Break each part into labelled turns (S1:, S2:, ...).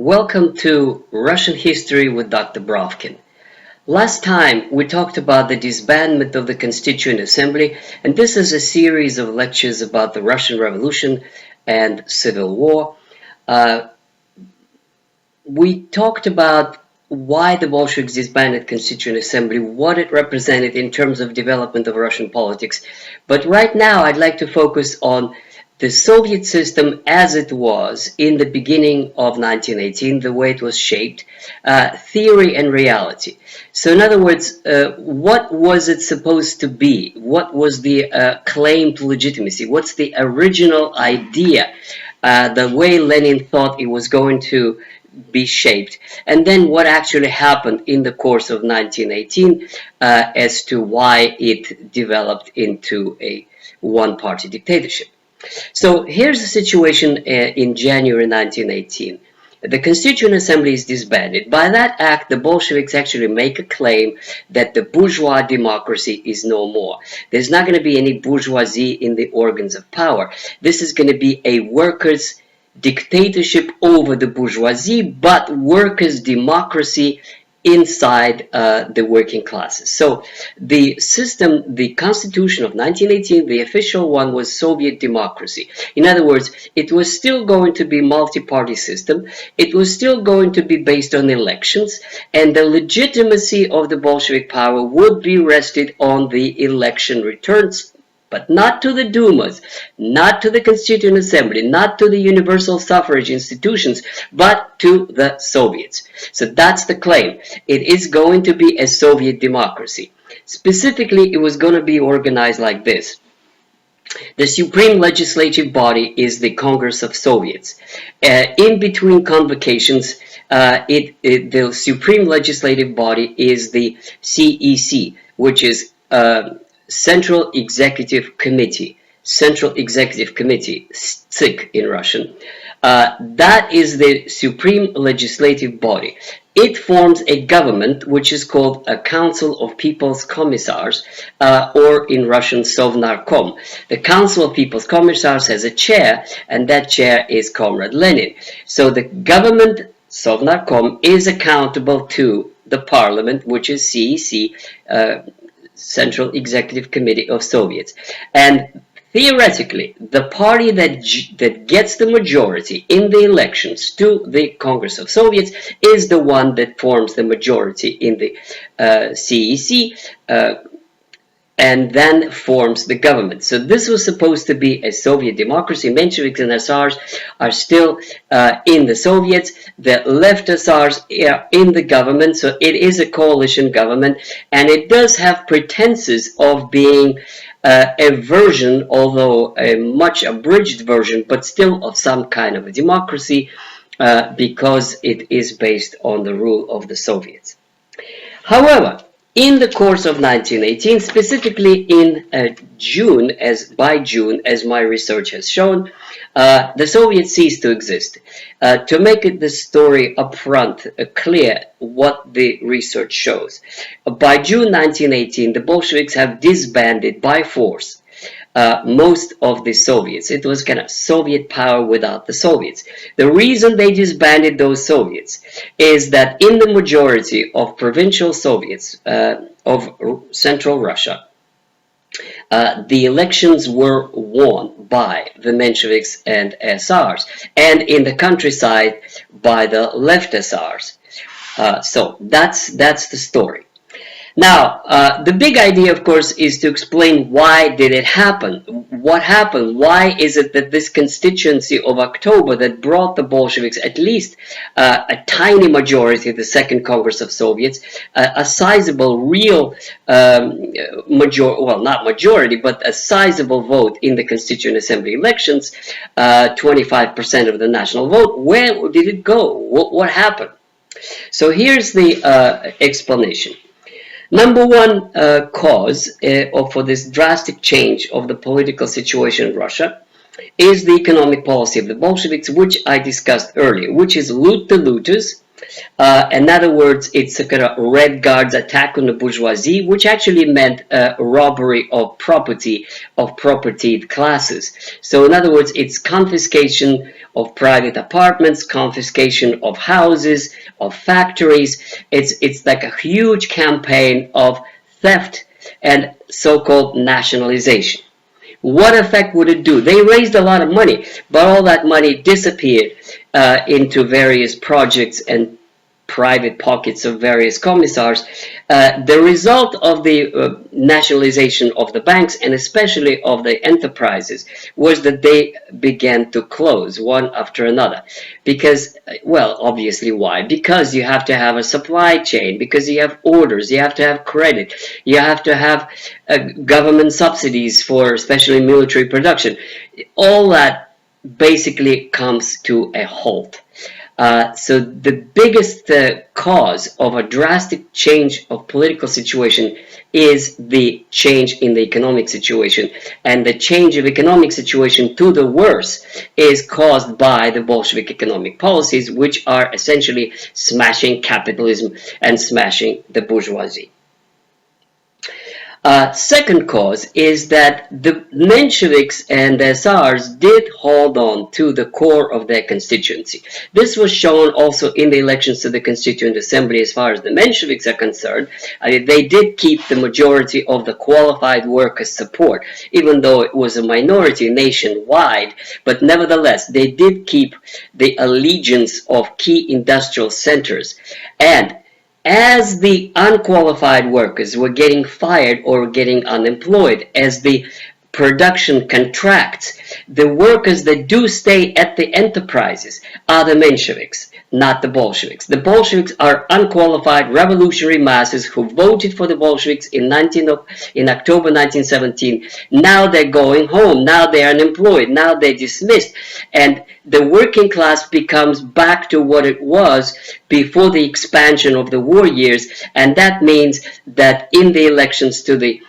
S1: Welcome to Russian History with Dr. Brovkin. Last time we talked about the disbandment of the Constituent Assembly, and this is a series of lectures about the Russian Revolution and Civil War. We talked about why the Bolsheviks disbanded Constituent Assembly, what it represented in terms of development of Russian politics. But right now I'd like to focus on the Soviet system as it was in the beginning of 1918, the way it was shaped, theory and reality. So in other words, what was it supposed to be? What was the claim to legitimacy? What's the original idea? The way Lenin thought it was going to be shaped, and then what actually happened in the course of 1918 as to why it developed into a one-party dictatorship. So here's the situation in January 1918. The Constituent Assembly is disbanded. By that act, the Bolsheviks actually make a claim that the bourgeois democracy is no more. There's not going to be any bourgeoisie in the organs of power. This is going to be a workers' dictatorship over the bourgeoisie, but workers' democracy inside the working classes. So the system, the constitution of 1918, the official one, was Soviet democracy. In other words, it was still going to be multi-party system. It was still going to be based on elections, and the legitimacy of the Bolshevik power would be rested on the election returns, but not to the Dumas, not to the Constituent Assembly, not to the universal suffrage institutions, but to the Soviets. So that's the claim. It is going to be a Soviet democracy. Specifically, it was going to be organized like this. The supreme legislative body is the Congress of Soviets. In between convocations, the supreme legislative body is the CEC, which is Central Executive Committee, CIK in Russian. That is the supreme legislative body. It forms a government which is called a Council of People's Commissars, or in Russian Sovnarkom. The Council of People's Commissars has a chair, and that chair is Comrade Lenin. So the government, Sovnarkom, is accountable to the parliament, which is CEC, Central Executive Committee of Soviets. And theoretically, the party that gets the majority in the elections to the Congress of Soviets is the one that forms the majority in the CEC, and then forms the government. So this was supposed to be a Soviet democracy. Mensheviks and SRs are still in the Soviets. The left SRs are in the government, so it is a coalition government, and it does have pretenses of being a version, although a much abridged version, but still of some kind of a democracy, because it is based on the rule of the Soviets. However, in the course of 1918, specifically in June, by June, as my research has shown, the Soviets ceased to exist. To make the story upfront clear what the research shows, by June 1918, the Bolsheviks have disbanded by force most of the Soviets. It was kind of Soviet power without the Soviets. The reason they disbanded those Soviets is that in the majority of provincial Soviets of Central Russia, the elections were won by the Mensheviks and SRs, and in the countryside by the left SRs. So that's the story. Now, the big idea, of course, is to explain why did it happen? What happened? Why is it that this constituency of October that brought the Bolsheviks at least a tiny majority, the Second Congress of Soviets, a sizable real not majority, but a sizable vote in the Constituent Assembly elections, 25% of the national vote, where did it go? What happened? So here's the explanation. Number one cause for this drastic change of the political situation in Russia is the economic policy of the Bolsheviks, which I discussed earlier, which is loot the looters, In other words, it's a kind of Red Guards attack on the bourgeoisie, which actually meant robbery of property of propertied classes. So in other words, it's confiscation of private apartments, confiscation of houses, of factories. It's like a huge campaign of theft and so-called nationalization. What effect would it do? They raised a lot of money, but all that money disappeared into various projects and private pockets of various commissars. The result of the nationalization of the banks, and especially of the enterprises, was that they began to close one after another. Because, well, obviously why? Because you have to have a supply chain, because you have orders, you have to have credit, you have to have government subsidies for especially military production. All that basically comes to a halt. So the biggest cause of a drastic change of political situation is the change in the economic situation. And the change of economic situation to the worse is caused by the Bolshevik economic policies, which are essentially smashing capitalism and smashing the bourgeoisie. Second cause is that the Mensheviks and the Tsars did hold on to the core of their constituency. This was shown also in the elections to the Constituent Assembly as far as the Mensheviks are concerned. They did keep the majority of the qualified workers' support, even though it was a minority nationwide, but nevertheless, they did keep the allegiance of key industrial centers. And as the unqualified workers were getting fired or getting unemployed, as the production contracts, the workers that do stay at the enterprises are the Mensheviks, not the Bolsheviks. The Bolsheviks are unqualified revolutionary masses who voted for the Bolsheviks in October 1917. Now they're going home. Now they're unemployed. Now they're dismissed. And the working class becomes back to what it was before the expansion of the war years. And that means that in the elections to the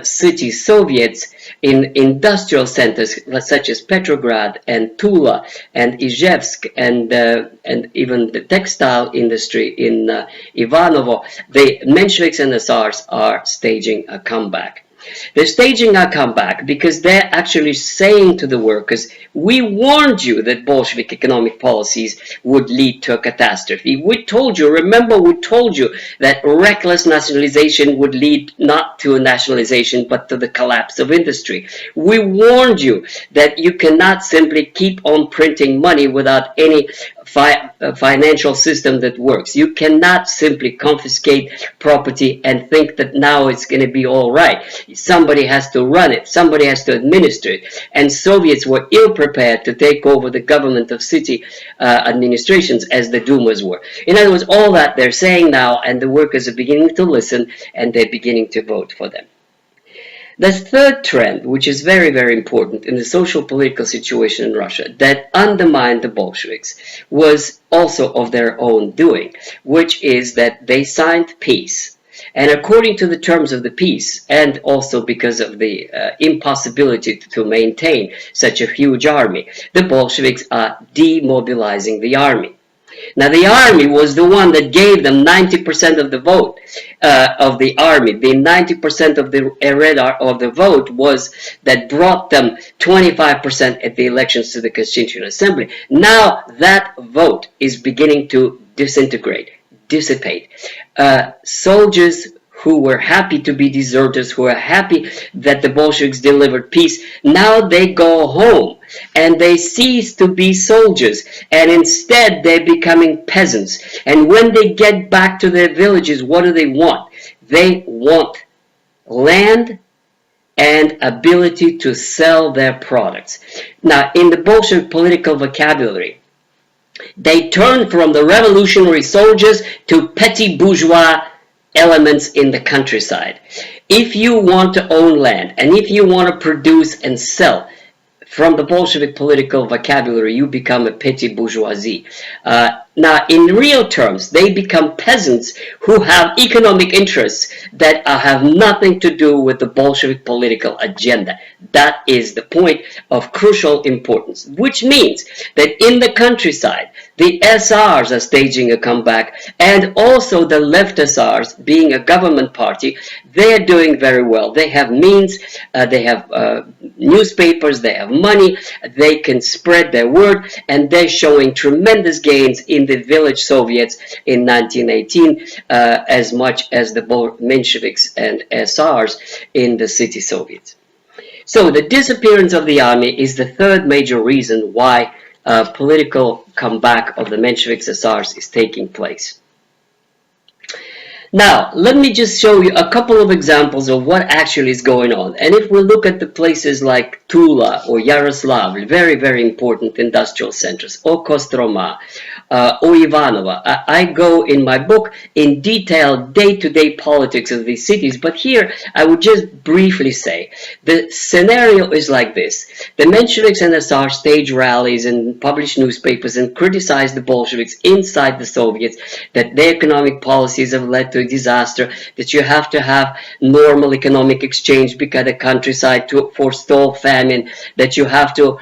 S1: city Soviets, in industrial centers such as Petrograd and Tula and Izhevsk and even the textile industry in Ivanovo, the Mensheviks and the Tsars are staging a comeback. They're staging a comeback because they're actually saying to the workers, we warned you that Bolshevik economic policies would lead to a catastrophe. We told you, remember we told you that reckless nationalization would lead not to a nationalization but to the collapse of industry. We warned you that you cannot simply keep on printing money without any financial system that works. You cannot simply confiscate property and think that now it's going to be all right. Somebody has to run it. Somebody has to administer it. And Soviets were ill-prepared to take over the government of city administrations as the Dumas were. In other words, all that they're saying now, and the workers are beginning to listen, and they're beginning to vote for them. The third trend, which is very, very important in the social political situation in Russia that undermined the Bolsheviks, was also of their own doing, which is that they signed peace. And according to the terms of the peace, and also because of the impossibility to maintain such a huge army, the Bolsheviks are demobilizing the army. Now, the army was the one that gave them 90% of the vote of the army. The 90% of the vote was that brought them 25% at the elections to the Constituent Assembly. Now, that vote is beginning to disintegrate, dissipate. Soldiers who were happy to be deserters, who are happy that the Bolsheviks delivered peace, now they go home and they cease to be soldiers, and instead they're becoming peasants. And when they get back to their villages, what do they want? They want land and ability to sell their products. Now, in the Bolshevik political vocabulary, they turn from the revolutionary soldiers to petty bourgeois elements in the countryside. If you want to own land, and if you want to produce and sell, from the Bolshevik political vocabulary, you become a petty bourgeoisie. Now, in real terms, they become peasants who have economic interests that have nothing to do with the Bolshevik political agenda. That is the point of crucial importance, which means that in the countryside, the SRs are staging a comeback, and also the left SRs, being a government party, they're doing very well. They have means, they have newspapers, they have money, they can spread their word, and they're showing tremendous gains in the village Soviets in 1918, as much as the Mensheviks and SRs in the city Soviets. So the disappearance of the army is the third major reason why political comeback of the Mensheviks SRs is taking place. Now, let me just show you a couple of examples of what actually is going on. And if we look at the places like Tula or Yaroslavl, very, very important industrial centers, or Kostroma, or Ivanova, I go in my book in detail day-to-day politics of these cities, but here I would just briefly say the scenario is like this. The Mensheviks and SR stage rallies and publish newspapers and criticize the Bolsheviks inside the Soviets, that their economic policies have led to disaster, that you have to have normal economic exchange because the countryside to forestall famine, that you have to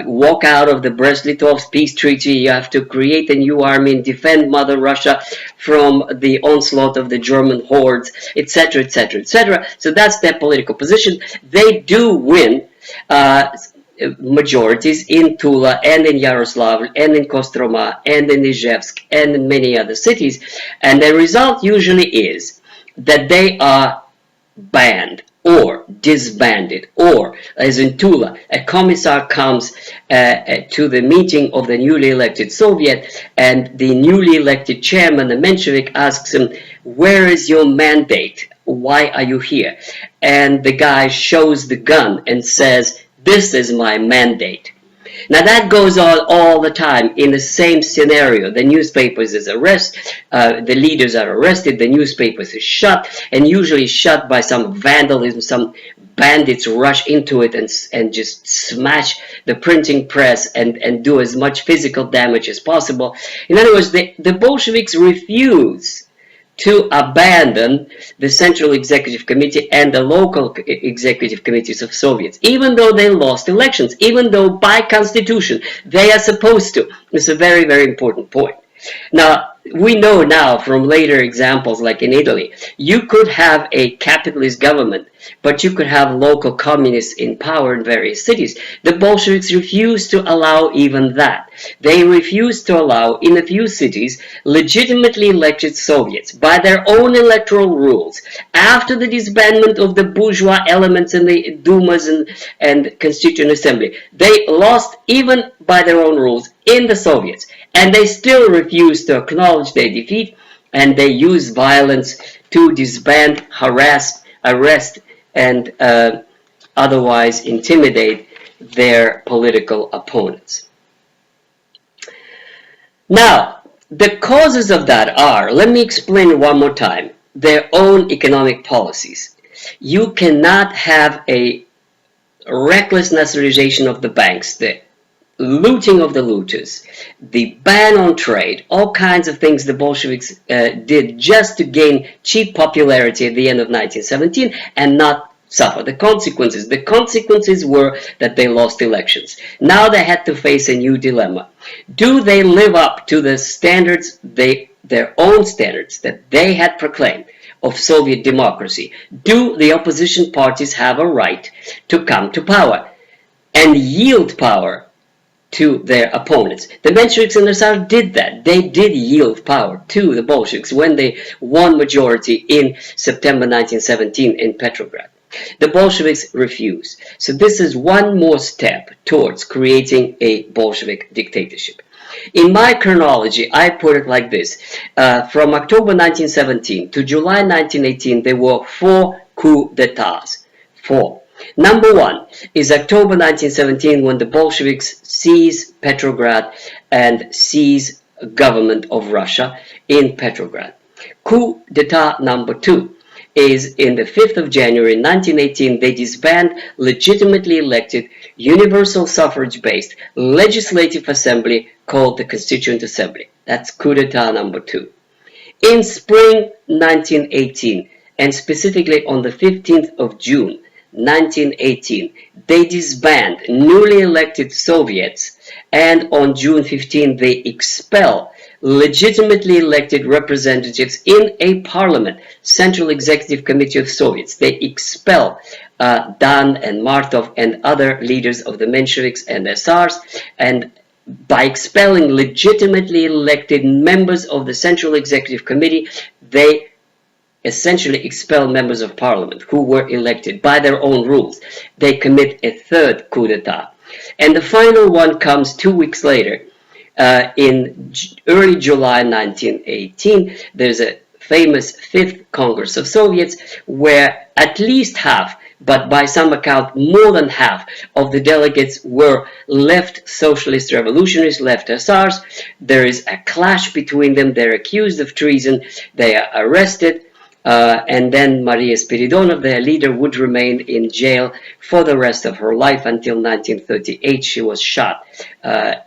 S1: walk out of the Brest-Litovsk peace treaty, you have to create a new army and defend Mother Russia from the onslaught of the German hordes, etc., etc., etc. So that's their political position. They do win majorities in Tula and in Yaroslavl and in Kostroma and in Izhevsk and in many other cities, and the result usually is that they are banned or disbanded, or as in Tula, a commissar comes to the meeting of the newly elected Soviet, and the newly elected chairman, the Menshevik, asks him, "Where is your mandate? Why are you here?" And the guy shows the gun and says, "This is my mandate." Now that goes on all the time in the same scenario. The newspapers is the leaders are arrested, the newspapers is shut, and usually shut by some vandalism. Some bandits rush into it and just smash the printing press and do as much physical damage as possible. In other words, the Bolsheviks refuse to abandon the Central Executive Committee and the local executive committees of Soviets, even though they lost elections, even though by constitution they are supposed to. It's a very, very important point. Now, we know now from later examples, like in Italy, you could have a capitalist government, but you could have local communists in power in various cities. The Bolsheviks refused to allow even that. They refused to allow, in a few cities, legitimately elected Soviets by their own electoral rules. After the disbandment of the bourgeois elements in the Dumas and Constituent Assembly, they lost even by their own rules in the Soviets. And they still refuse to acknowledge their defeat, and they use violence to disband, harass, arrest, and otherwise intimidate their political opponents. Now, the causes of that are, let me explain one more time, their own economic policies. You cannot have a reckless nationalization of the banks, the looting of the looters, the ban on trade, all kinds of things the Bolsheviks did just to gain cheap popularity at the end of 1917 and not suffer the consequences. The consequences were that they lost elections. Now they had to face a new dilemma. Do they live up to the standards, their own standards that they had proclaimed of Soviet democracy? Do the opposition parties have a right to come to power and yield power to their opponents? The Mensheviks and the Tsar did that. They did yield power to the Bolsheviks when they won majority in September 1917 in Petrograd. The Bolsheviks refused. So this is one more step towards creating a Bolshevik dictatorship. In my chronology, I put it like this. From October 1917 to July 1918, there were 4 coups d'etats. 4. Number 1 is October 1917, when the Bolsheviks seize Petrograd and seize government of Russia in Petrograd. Coup d'etat number 2 is in the 5th of January 1918. They disband legitimately elected, universal suffrage-based legislative assembly called the Constituent Assembly. That's coup d'etat number 2. In spring 1918, and specifically on the 15th of June 1918, they disband newly elected Soviets, and on June 15 they expel legitimately elected representatives in a parliament, Central Executive Committee of Soviets. They expel Dan and Martov and other leaders of the Mensheviks and the SARs, and by expelling legitimately elected members of the Central Executive Committee, they essentially expel members of parliament who were elected by their own rules. They commit a third coup d'etat. And the final one comes 2 weeks later. In early July 1918, there's a famous Fifth Congress of Soviets where at least half, but by some account more than half, of the delegates were left socialist revolutionaries, left SRs. There is a clash between them. They're accused of treason. They are arrested. And then Maria Spiridonov, their leader, would remain in jail for the rest of her life until 1938. She was shot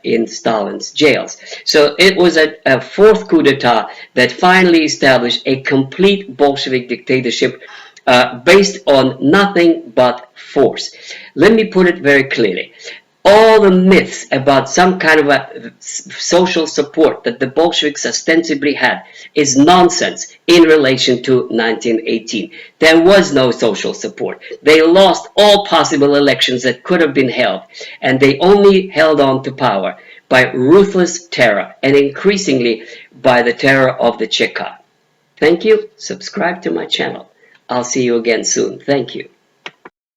S1: in Stalin's jails. So it was a fourth coup d'etat that finally established a complete Bolshevik dictatorship based on nothing but force. Let me put it very clearly. All the myths about some kind of a social support that the Bolsheviks ostensibly had is nonsense in relation to 1918. There was no social support. They lost all possible elections that could have been held, and they only held on to power by ruthless terror, and increasingly by the terror of the Cheka. Thank you. Subscribe to my channel. I'll see you again soon. Thank you.